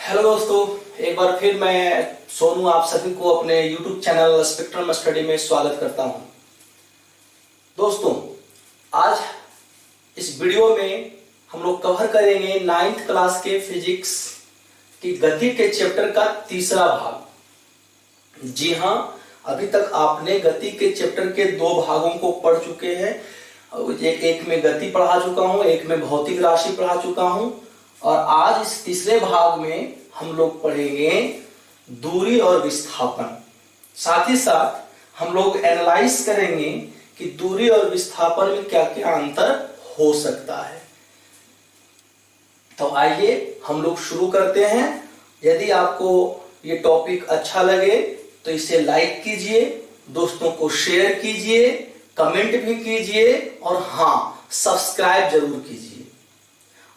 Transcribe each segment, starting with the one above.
Hello दोस्तों, एक बार फिर मैं सोनू आप सभी को अपने YouTube चैनल स्पेक्ट्रम स्टडी में स्वागत करता हूं। दोस्तों, आज इस वीडियो में हम लोग कवर करेंगे 9th क्लास के फिजिक्स की गति के चैप्टर का तीसरा भाग। जी हां, अभी तक आपने गति के चैप्टर के दो भागों को पढ़ चुके हैं। एक में गति पढ़ा चुका हूं, एक में भौतिक राशि पढ़ा चुका हूं, और आज इस तीसरे भाग में हम लोग पढ़ेंगे दूरी और विस्थापन। साथ ही साथ हम लोग एनालाइज करेंगे कि दूरी और विस्थापन में क्या क्या अंतर हो सकता है। तो आइए हम लोग शुरू करते हैं। यदि आपको ये टॉपिक अच्छा लगे तो इसे लाइक कीजिए, दोस्तों को शेयर कीजिए, कमेंट भी कीजिए और हाँ, सब्सक्राइब जरूर कीजिए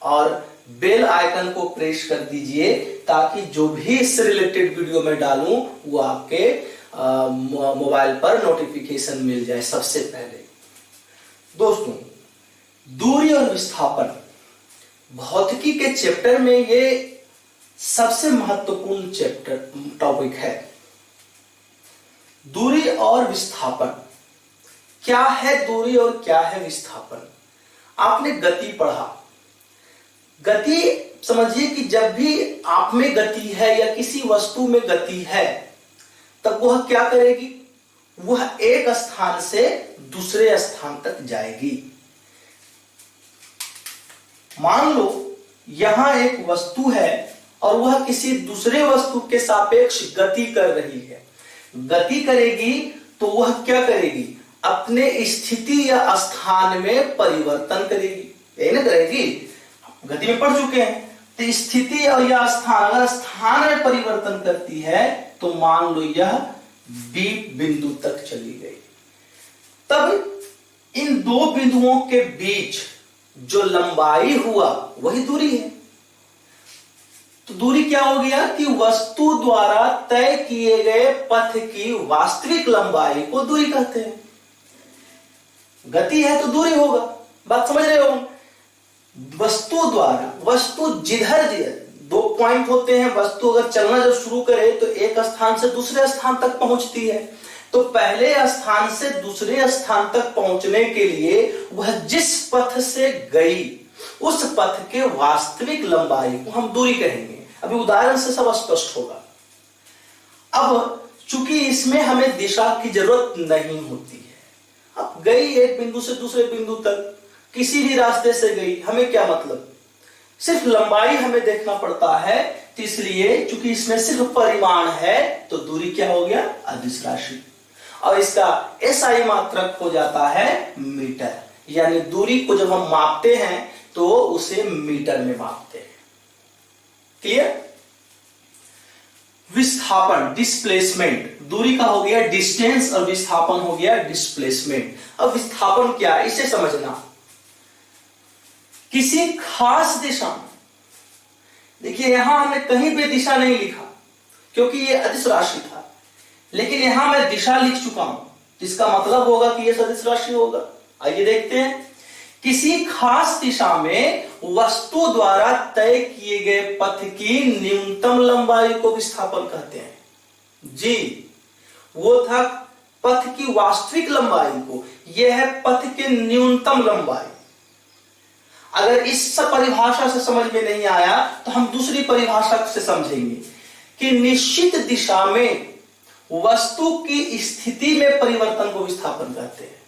और बेल आइकन को प्रेस कर दीजिए ताकि जो भी इससे रिलेटेड वीडियो में डालूं वो आपके मोबाइल पर नोटिफिकेशन मिल जाए सबसे पहले। दोस्तों, दूरी और विस्थापन भौतिकी के चैप्टर में ये सबसे महत्वपूर्ण चैप्टर टॉपिक है। दूरी और विस्थापन क्या है? दूरी और क्या है विस्थापन? आपने गति पढ़ा। गति समझिए कि जब भी आप में गति है या किसी वस्तु में गति है तब वह क्या करेगी? वह एक स्थान से दूसरे स्थान तक जाएगी। मान लो यहां एक वस्तु है और वह किसी दूसरे वस्तु के सापेक्ष गति कर रही है। गति करेगी तो वह क्या करेगी? अपने स्थिति या स्थान में परिवर्तन करेगी। यही ना करेगी? गति में पढ़ चुके हैं। तो स्थिति और या स्थान, अगर स्थान में परिवर्तन करती है तो मान लो यह बी बिंदु तक चली गई। तब इन दो बिंदुओं के बीच जो लंबाई हुआ वही दूरी है। तो दूरी क्या हो गया कि वस्तु द्वारा तय किए गए पथ की वास्तविक लंबाई को दूरी कहते हैं। गति है तो दूरी होगा। बात समझ रहे हो? वस्तु द्वारा, वस्तु जिधर दो पॉइंट होते हैं, वस्तु अगर चलना जब शुरू करे तो एक स्थान से दूसरे स्थान तक पहुंचती है। तो पहले स्थान से दूसरे स्थान तक पहुंचने के लिए वह जिस पथ से गई उस पथ के वास्तविक लंबाई को हम दूरी कहेंगे। अभी उदाहरण से सब स्पष्ट होगा। अब चूंकि इसमें हमें दिशा की जरूरत नहीं होती है, अब गई एक बिंदु से दूसरे बिंदु तक, किसी भी रास्ते से गई, हमें क्या मतलब? सिर्फ लंबाई हमें देखना पड़ता है। तो इसलिए चूंकि इसमें सिर्फ परिमाण है तो दूरी क्या हो गया? अदिश राशि। और इसका एसआई मात्रक हो जाता है मीटर। यानी दूरी को जब हम मापते हैं तो उसे मीटर में मापते हैं। क्लियर? विस्थापन, डिस्प्लेसमेंट। दूरी का हो गया डिस्टेंस और विस्थापन हो गया डिस्प्लेसमेंट। अब विस्थापन क्या है इसे समझना। किसी खास दिशा में, देखिए यहां हमने कहीं भी दिशा नहीं लिखा क्योंकि ये अदिश राशि था, लेकिन यहां मैं दिशा लिख चुका हूं। इसका मतलब होगा कि ये सदिश राशि होगा। आइए देखते हैं। किसी खास दिशा में वस्तु द्वारा तय किए गए पथ की न्यूनतम लंबाई को विस्थापन कहते हैं। जी, वो था पथ की वास्तविक लंबाई को, यह है पथ की न्यूनतम लंबाई। अगर इस परिभाषा से समझ में नहीं आया तो हम दूसरी परिभाषा से समझेंगे कि निश्चित दिशा में वस्तु की स्थिति में परिवर्तन को विस्थापन कहते हैं।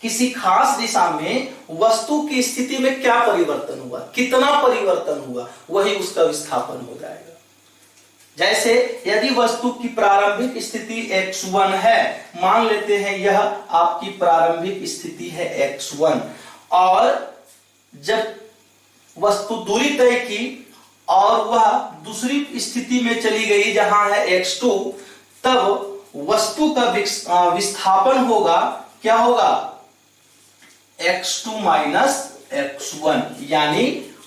किसी खास दिशा में वस्तु की स्थिति में क्या परिवर्तन हुआ, कितना परिवर्तन हुआ, वही उसका विस्थापन हो जाएगा। जैसे यदि वस्तु की प्रारंभिक स्थिति x1 है, मान लेते हैं यह आपकी प्रारंभिक स्थिति है x1, और जब वस्तु दूरी तय की और वह दूसरी स्थिति में चली गई जहां है x2, तब वस्तु का विस्थापन होगा, क्या होगा? x2 माइनस x1, यानी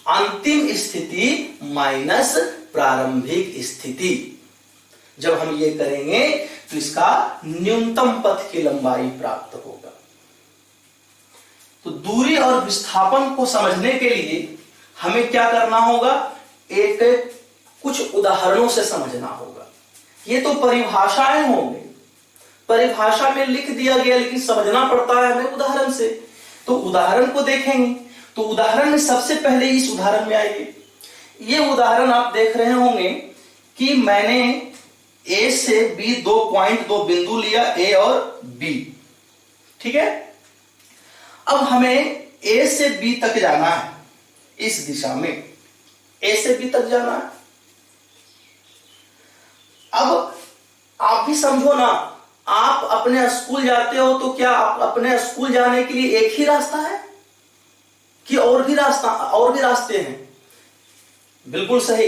अंतिम स्थिति माइनस प्रारंभिक स्थिति। जब हम ये करेंगे तो इसका न्यूनतम पथ की लंबाई प्राप्त होगा। तो दूरी और विस्थापन को समझने के लिए हमें क्या करना होगा? एक कुछ उदाहरणों से समझना होगा। ये तो परिभाषाएं होंगी, परिभाषा में लिख दिया गया, लेकिन समझना पड़ता है हमें उदाहरण से। तो उदाहरण को देखेंगे। तो उदाहरण में सबसे पहले इस उदाहरण में आइए। ये उदाहरण आप देख रहे होंगे कि मैंने ए से बी 2 बिंदु लिया, ए और बी, ठीक है। अब हमें ए से बी तक जाना है, इस दिशा में ए से बी तक जाना है। अब आप भी समझो ना, आप अपने स्कूल जाते हो तो क्या आप अपने स्कूल जाने के लिए एक ही रास्ता है कि और भी रास्ते हैं? बिल्कुल सही।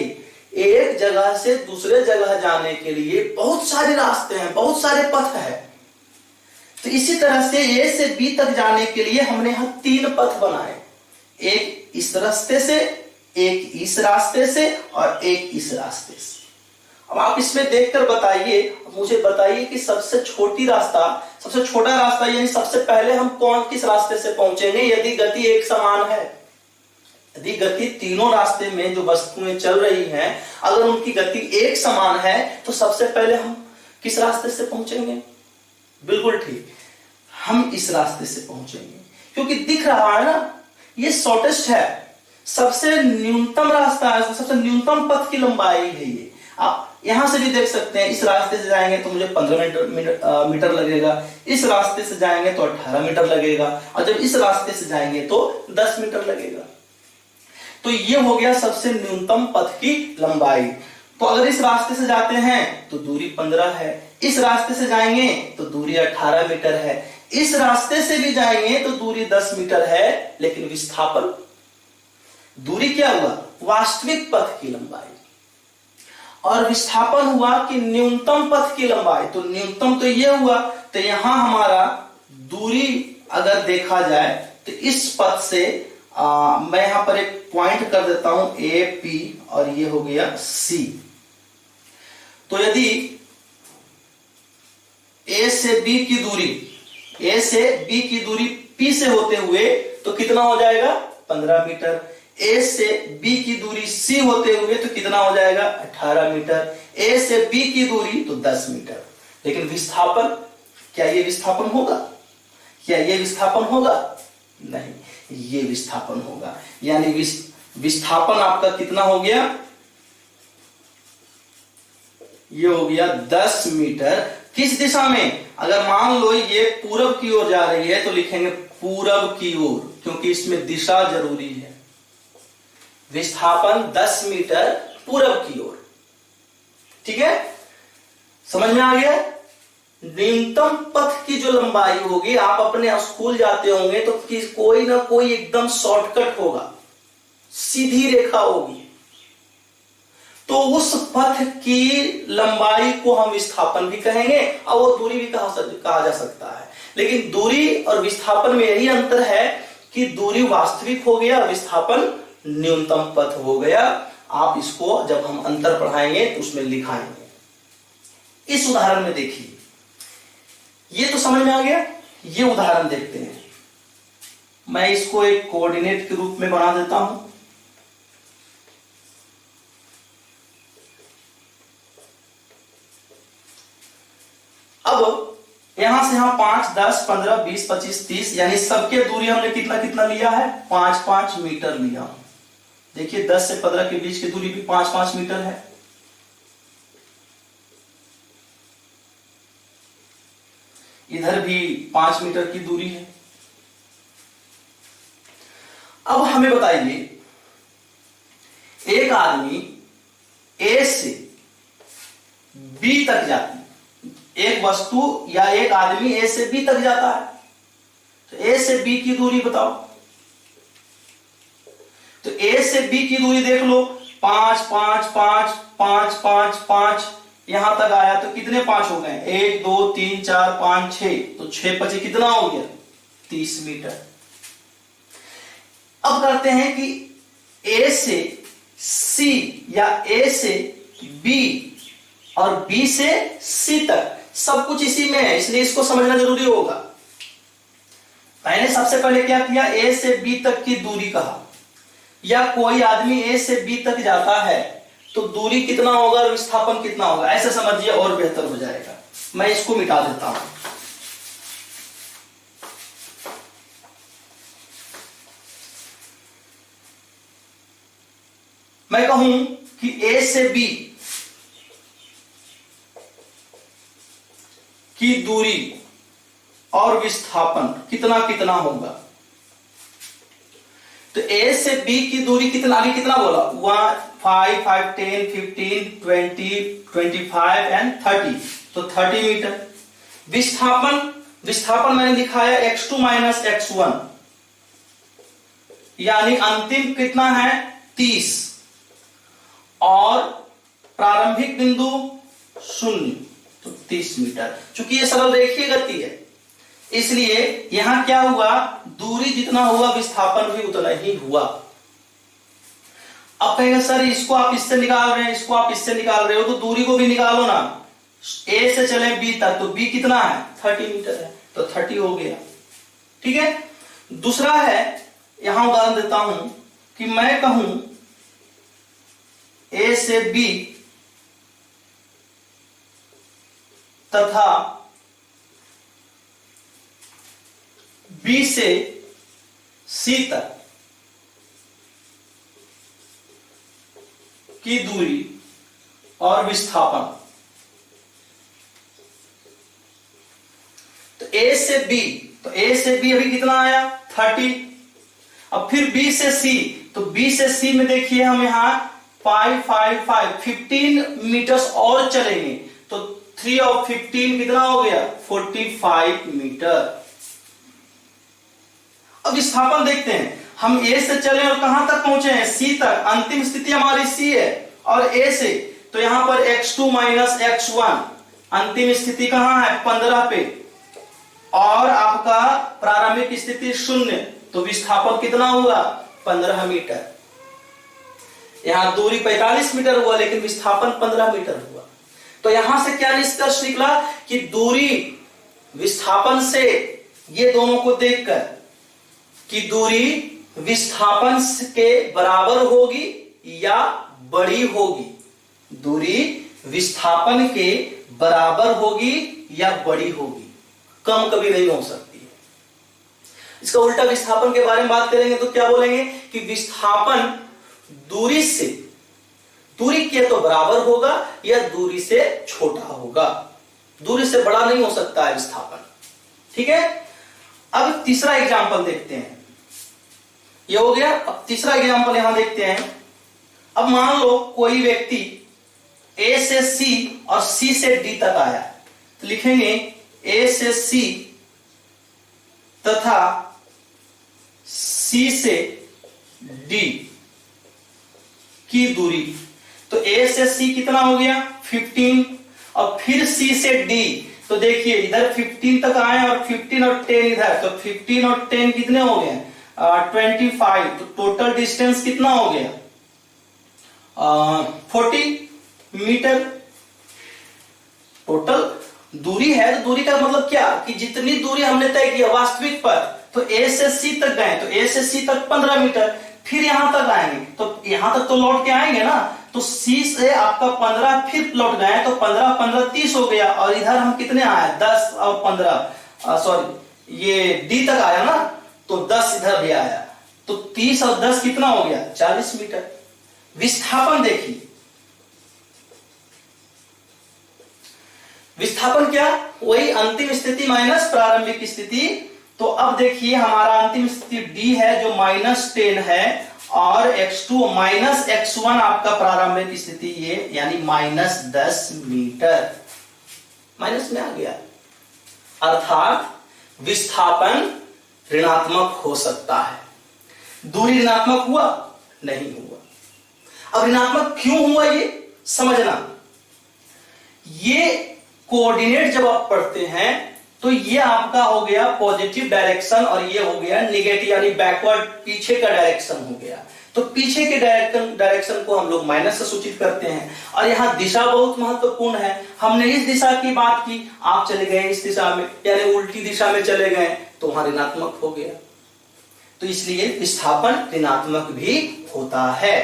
एक जगह से दूसरे जगह जाने के लिए बहुत सारे रास्ते हैं, बहुत सारे पथ है। तो इसी तरह से ए से बी तक जाने के लिए हमने यहां 3 पथ बनाए, एक इस रास्ते से, एक इस रास्ते से और एक इस रास्ते से। अब आप इसमें देखकर बताइए, मुझे बताइए कि सबसे छोटा रास्ता यानी सबसे पहले हम किस रास्ते से पहुंचेंगे यदि गति एक समान है। यदि गति तीनों रास्ते में जो वस्तुएं चल रही हैं, अगर उनकी गति एक समान है तो सबसे पहले हम किस रास्ते से पहुंचेंगे? बिल्कुल ठीक, हम इस रास्ते से पहुंचेंगे, क्योंकि दिख रहा है ना, ये शॉर्टेस्ट है, सबसे न्यूनतम रास्ता है, सबसे न्यूनतम पथ की लंबाई है ये। आप यहां से भी देख सकते हैं, इस रास्ते से जाएंगे तो मुझे 15 मीटर लगेगा, इस रास्ते से जाएंगे तो 18 मीटर लगेगा, और जब इस रास्ते से जाएंगे तो 10 मीटर लगेगा। तो ये हो गया सबसे न्यूनतम पथ की लंबाई। तो अगर इस रास्ते से जाते हैं तो दूरी 15 है, इस रास्ते से जाएंगे तो दूरी 18 मीटर है, इस रास्ते से भी जाएंगे तो दूरी 10 मीटर है, लेकिन विस्थापन, दूरी क्या हुआ? वास्तविक पथ की लंबाई, और विस्थापन हुआ कि न्यूनतम पथ की लंबाई। तो न्यूनतम तो ये हुआ, तो यहां हमारा दूरी अगर देखा जाए तो इस पथ से मैं यहां पर एक पॉइंट कर देता हूं, ए पी, और ये हो गया सी। तो यदि ए से बी की दूरी पी से होते हुए तो कितना हो जाएगा? 15 मीटर। ए से बी की दूरी सी होते हुए तो कितना हो जाएगा? 18 मीटर। ए से बी की दूरी तो 10 मीटर। लेकिन विस्थापन, क्या ये विस्थापन होगा? नहीं, ये विस्थापन होगा। यानी विस्थापन आपका कितना हो गया? ये हो गया 10 मीटर। किस दिशा में? अगर मान लो ये पूरब की ओर जा रही है तो लिखेंगे पूरब की ओर, क्योंकि इसमें दिशा जरूरी है। विस्थापन 10 मीटर पूरब की ओर, ठीक है, समझ में आ गया? न्यूनतम पथ की जो लंबाई होगी, आप अपने स्कूल जाते होंगे तो कोई ना कोई एकदम शॉर्टकट होगा, सीधी रेखा होगी, तो उस पथ की लंबाई को हम विस्थापन भी कहेंगे और वो दूरी भी कहा जा सकता है। लेकिन दूरी और विस्थापन में यही अंतर है कि दूरी वास्तविक हो गया, विस्थापन न्यूनतम पथ हो गया। आप इसको जब हम अंतर पढ़ाएंगे तो उसमें लिखाएंगे। इस उदाहरण में देखिए, ये तो समझ में आ गया। ये उदाहरण देखते हैं, मैं इसको एक कोऑर्डिनेट के रूप में बना देता हूं। अब यहां से हम 5, 10, 15, 20, 25, 30 यानी सबके दूरी हमने कितना कितना लिया है? 5-5 मीटर लिया। देखिए 10 से 15 के बीच की दूरी भी 5-5 मीटर है। इधर भी 5 मीटर की दूरी है। अब हमें बताइए, एक आदमी ए से बी तक जाती है, एक वस्तु या एक आदमी ए से बी तक जाता है, तो ए से बी की दूरी बताओ। तो ए से बी की दूरी देख लो, 5, 5, 5, 5, 5, 5, यहां तक आया तो कितने 5 हो गए? 1, 2, 3, 4, 5, 6, तो 6 5 कितना हो गया? 30 मीटर। अब करते हैं कि ए से सी या ए से बी और बी से सी तक सब कुछ इसी में है, इसलिए इसको समझना जरूरी होगा। मैंने सबसे पहले क्या किया? ए से बी तक की दूरी कहा, या कोई आदमी ए से बी तक जाता है तो दूरी कितना होगा और विस्थापन कितना होगा, ऐसे समझिए और बेहतर हो जाएगा। मैं इसको मिटा देता हूं। मैं कहूं कि ए से बी की दूरी और विस्थापन कितना कितना होगा। तो ए से बी की दूरी कितना, आगे कितना बोला, 1 5 5 10 15 20 25 एंड 30, तो 30 मीटर। विस्थापन मैंने दिखाया x2 माइनस x1, यानी अंतिम कितना है 30 और प्रारंभिक बिंदु 0, तो 30 मीटर। चूंकि ये सरल रेखीय गति है इसलिए यहां क्या हुआ, दूरी जितना हुआ विस्थापन भी उतना ही हुआ। अब कहेंगे सर इसको आप इससे निकाल रहे हैं, इसको आप इससे निकाल रहे हो, तो दूरी को भी निकालो ना। ए से चले बी तक, तो बी कितना है 30 मीटर है, तो 30 हो गया। ठीक है। दूसरा है, यहां उदाहरण देता हूं कि मैं कहूं ए से बी तथा बी से सी तक की दूरी और विस्थापन। तो ए से बी, तो ए से बी अभी कितना आया 30। अब फिर बी से सी, तो बी से सी में देखिए हम यहां 5 5 5 15 मीटर्स और चलेंगे, तो 3 और 15 कितना हो गया 45 मीटर। अब विस्थापन देखते हैं, हम ए से चले और कहां तक पहुंचे हैं सी तक, अंतिम स्थिति हमारी सी है और ए से, तो यहां पर x2 माइनस x1 अंतिम स्थिति कहां है 15 पे, और आपका प्रारंभिक स्थिति 0, तो विस्थापन कितना हुआ 15 मीटर। यहां दूरी 45 मीटर हुआ लेकिन विस्थापन 15 मीटर हुआ। तो यहां से क्या निष्कर्ष निकला कि दूरी विस्थापन से, ये दोनों को देखकर, कि दूरी विस्थापन के बराबर होगी या बड़ी होगी, दूरी विस्थापन के बराबर होगी या बड़ी होगी, कम कभी नहीं हो सकती है। इसका उल्टा विस्थापन के बारे में बात करेंगे तो क्या बोलेंगे कि विस्थापन दूरी से, दूरी के तो बराबर होगा या दूरी से छोटा होगा, दूरी से बड़ा नहीं हो सकता है विस्थापन। ठीक है। अब तीसरा एग्जांपल देखते हैं, ये हो गया। अब तीसरा एग्जांपल यहां देखते हैं। अब मान लो कोई व्यक्ति ए से सी और सी से डी तक आया, तो लिखेंगे ए से सी तथा सी से डी की दूरी। तो ए से सी कितना हो गया 15, और फिर सी से डी, तो देखिए इधर 15 तक आए और 15 और 10 इधर, तो 15 और 10 कितने हो गए 25, तो टोटल डिस्टेंस कितना हो गया 40 मीटर। टोटल दूरी है, तो दूरी का मतलब क्या कि जितनी दूरी हमने तय किया वास्तविक पर, तो ए से सी तक गए, तो ए से सी तक 15 मीटर, फिर यहां तक आएंगे, तो यहां तक तो लौट के आएंगे ना, तो सी से आपका 15 फिर लौट गए, तो 15 15 30 हो गया, और इधर हम कितने आए 10 और 15 सॉरी ये डी तक आया ना, तो 10 इधर भी आया, तो 30 और 10 कितना हो गया 40 मीटर। विस्थापन देखिए, विस्थापन क्या, वही अंतिम स्थिति माइनस प्रारंभिक स्थिति। तो अब देखिए हमारा अंतिम स्थिति डी है जो -10 है, और x2 माइनस x1 आपका प्रारंभिक स्थिति ये, यानी -10 मीटर, माइनस में आ गया, अर्थात विस्थापन ऋणात्मक हो सकता है। दूरी ऋणात्मक हुआ नहीं हुआ। अब ऋणात्मक क्यों हुआ ये समझना, ये कोऑर्डिनेट जब आप पढ़ते हैं तो ये आपका हो गया पॉजिटिव डायरेक्शन और ये हो गया निगेटिव यानी बैकवर्ड, पीछे का डायरेक्शन हो गया। तो पीछे के डायरेक्शन को हम लोग माइनस से सूचित करते हैं। और यहाँ दिशा बहुत महत्वपूर्ण है। हमने इस दिशा की बात की, आप चले गए इस दिशा में, यानी उल्टी दिशा में चले गए तो वहां ऋणात्मक हो गया। तो इसलिए विस्थापन ऋणात्मक भी होता है।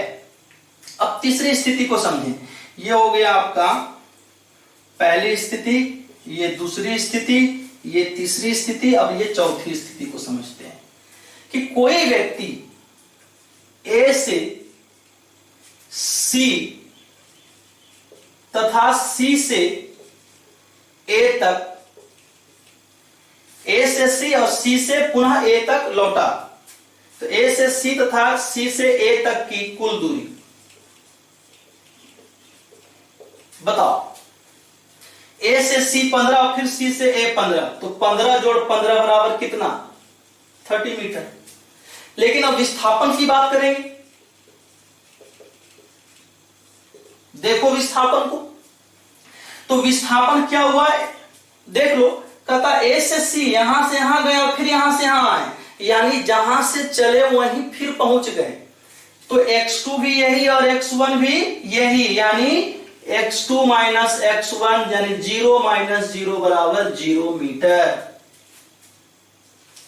अब तीसरी स्थिति को समझें। ये हो गया आपका पहली स्थिति, ये दूसरी स्थिति, ये तीसरी स्थिति। अब ये चौथी स्थिति को समझते हैं कि कोई व्यक्ति ए से सी तथा सी से ए तक, ए से सी और सी से पुनः ए तक लौटा। तो ए से सी तथा सी से ए तक की कुल दूरी बताओ। ए से सी 15, फिर सी से ए 15, तो 15 जोड़ 15 बराबर कितना? 30 मीटर। लेकिन अब विस्थापन की बात करेंगे। देखो विस्थापन को, तो विस्थापन क्या हुआ देख लो। कहता ए से सी यहां से यहां गए और फिर यहां से यहां आए, यानी जहां से चले वहीं फिर पहुंच गए। तो x2 भी यही और x1 भी यही, यानी x2 माइनस x1 यानी 0 माइनस 0 बराबर 0 मीटर।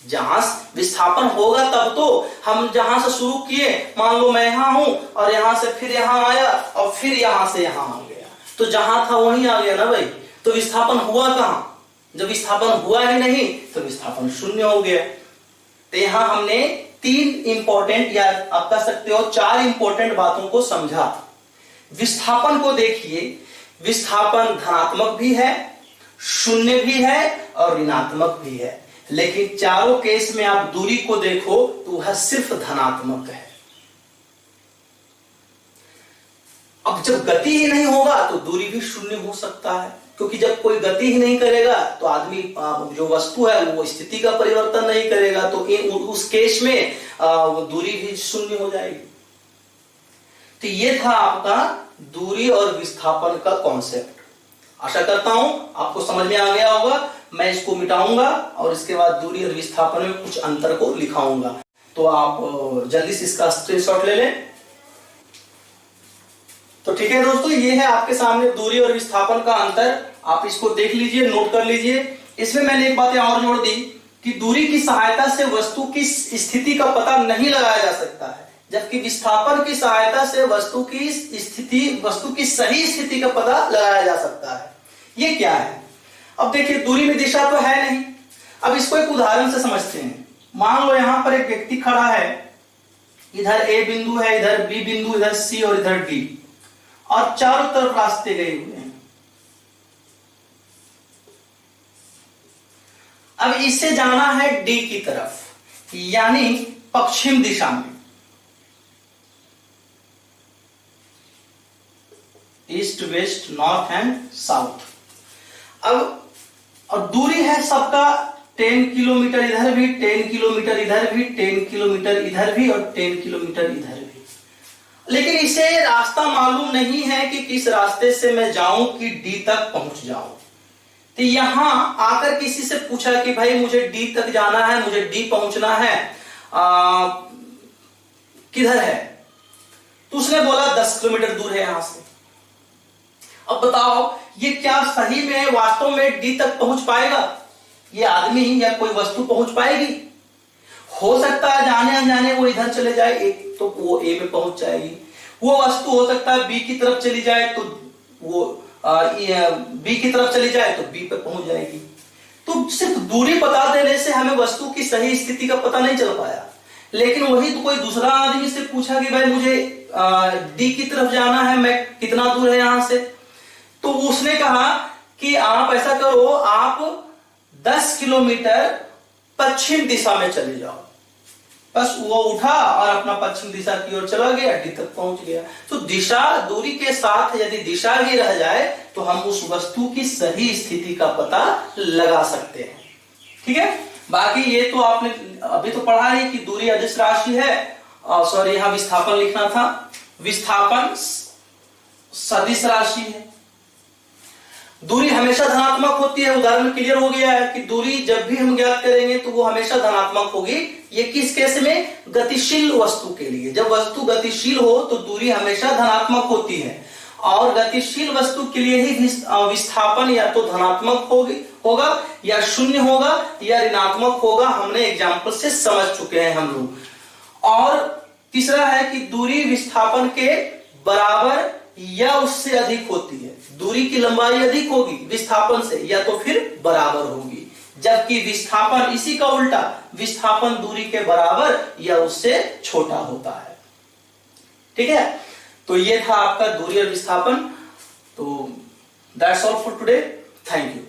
जहां विस्थापन होगा तब तो हम जहां से शुरू किए, मान लो मैं यहां हूं और यहां से फिर यहां आया और फिर यहां से यहां आ गया, तो जहां था वहीं आ गया ना भाई। तो विस्थापन हुआ कहां? जब विस्थापन हुआ ही नहीं तो विस्थापन शून्य हो गया। तो यहां हमने 3 इंपॉर्टेंट या आप कह सकते हो 4 इंपॉर्टेंट बातों को समझा। विस्थापन को देखिए, विस्थापन धनात्मक भी है, शून्य भी है और ऋणात्मक भी है। लेकिन चारों केस में आप दूरी को देखो तो वह सिर्फ धनात्मक है। अब जब गति ही नहीं होगा तो दूरी भी शून्य हो सकता है, क्योंकि जब कोई गति ही नहीं करेगा तो आदमी जो वस्तु है वो स्थिति का परिवर्तन नहीं करेगा, तो उस केस में दूरी भी शून्य हो जाएगी। तो ये था आपका दूरी और विस्थापन का कॉन्सेप्ट। आशा करता हूं आपको समझ में आ गया होगा। मैं इसको मिटाऊंगा और इसके बाद दूरी और विस्थापन में कुछ अंतर को लिखाऊंगा, तो आप जल्दी से इसका स्क्रीनशॉट ले लें। तो ठीक है दोस्तों, ये है आपके सामने दूरी और विस्थापन का अंतर। आप इसको देख लीजिए, नोट कर लीजिए। इसमें मैंने एक बात और जोड़ दी कि दूरी की सहायता से वस्तु की स्थिति का पता नहीं लगाया जा सकता है, जबकि विस्थापन की सहायता से वस्तु की सही स्थिति का पता लगाया जा सकता है। ये क्या है? अब देखिए, दूरी में दिशा तो है नहीं। अब इसको एक उदाहरण से समझते हैं। मान लो यहां पर एक व्यक्ति खड़ा है, इधर ए बिंदु है, इधर बी बिंदु, इधर सी और इधर डी, और चारों तरफ रास्ते गए हुए हैं। अब इसे जाना है डी की तरफ, यानी पश्चिम दिशा में, east west north and south. अब और दूरी है सबका 10 किलोमीटर इधर भी, 10 किलोमीटर इधर भी, 10 किलोमीटर इधर भी और 10 किलोमीटर इधर भी। लेकिन इसे रास्ता मालूम नहीं है कि किस रास्ते से मैं जाऊं कि डी तक पहुंच जाऊं। तो यहां आकर किसी से पूछा कि भाई मुझे डी तक जाना है, मुझे डी पहुंचना है, किधर है? तो उसने बोला 10 किलोमीटर दूर है यहां से। अब बताओ, ये क्या सही में वास्तव में डी तक पहुंच पाएगा? ये आदमी या कोई वस्तु पहुंच पाएगी? हो सकता है जाने अनजाने वो इधर चले जाए, एक तो वो ए में पहुंच जाएगी। वो वस्तु हो सकता है बी की तरफ चली जाए, तो वो बी की तरफ चली जाए तो बी पे पहुंच जाएगी। तो सिर्फ दूरी बता देने से हमें वस्तु की सही स्थिति का पता नहीं चल पाया। लेकिन वही तो कोई दूसरा आदमी से पूछा कि भाई मुझे डी की तरफ जाना है, मैं कितना दूर है यहां से? तो उसने कहा कि आप ऐसा करो, आप 10 किलोमीटर पश्चिम दिशा में चले जाओ। बस वो उठा और अपना पश्चिम दिशा की ओर चला गया, डी तक पहुंच गया। तो दिशा, दूरी के साथ यदि दिशा भी रह जाए तो हम उस वस्तु की सही स्थिति का पता लगा सकते हैं। ठीक है, बाकी ये तो आपने अभी तो पढ़ा है कि दूरी अदिश राशि है, सॉरी यहां विस्थापन लिखना था, विस्थापन सदिश राशि है। दूरी हमेशा धनात्मक होती है। उदाहरण क्लियर हो गया है कि दूरी जब भी हम ज्ञात करेंगे तो वो हमेशा धनात्मक होगी। ये किस केस में? गतिशील वस्तु के लिए। जब वस्तु गतिशील हो तो दूरी हमेशा धनात्मक होती है, और गतिशील वस्तु के लिए ही विस्थापन या तो धनात्मक होगा या शून्य होगा या ऋणात्मक होगा। हमने एग्जाम्पल से समझ चुके हैं हम लोग। और तीसरा है कि दूरी विस्थापन के बराबर या उससे अधिक होती है। दूरी की लंबाई अधिक होगी विस्थापन से या तो फिर बराबर होगी, जबकि विस्थापन इसी का उल्टा, विस्थापन दूरी के बराबर या उससे छोटा होता है। ठीक है, तो ये था आपका दूरी और विस्थापन। तो that's all for today, thank you.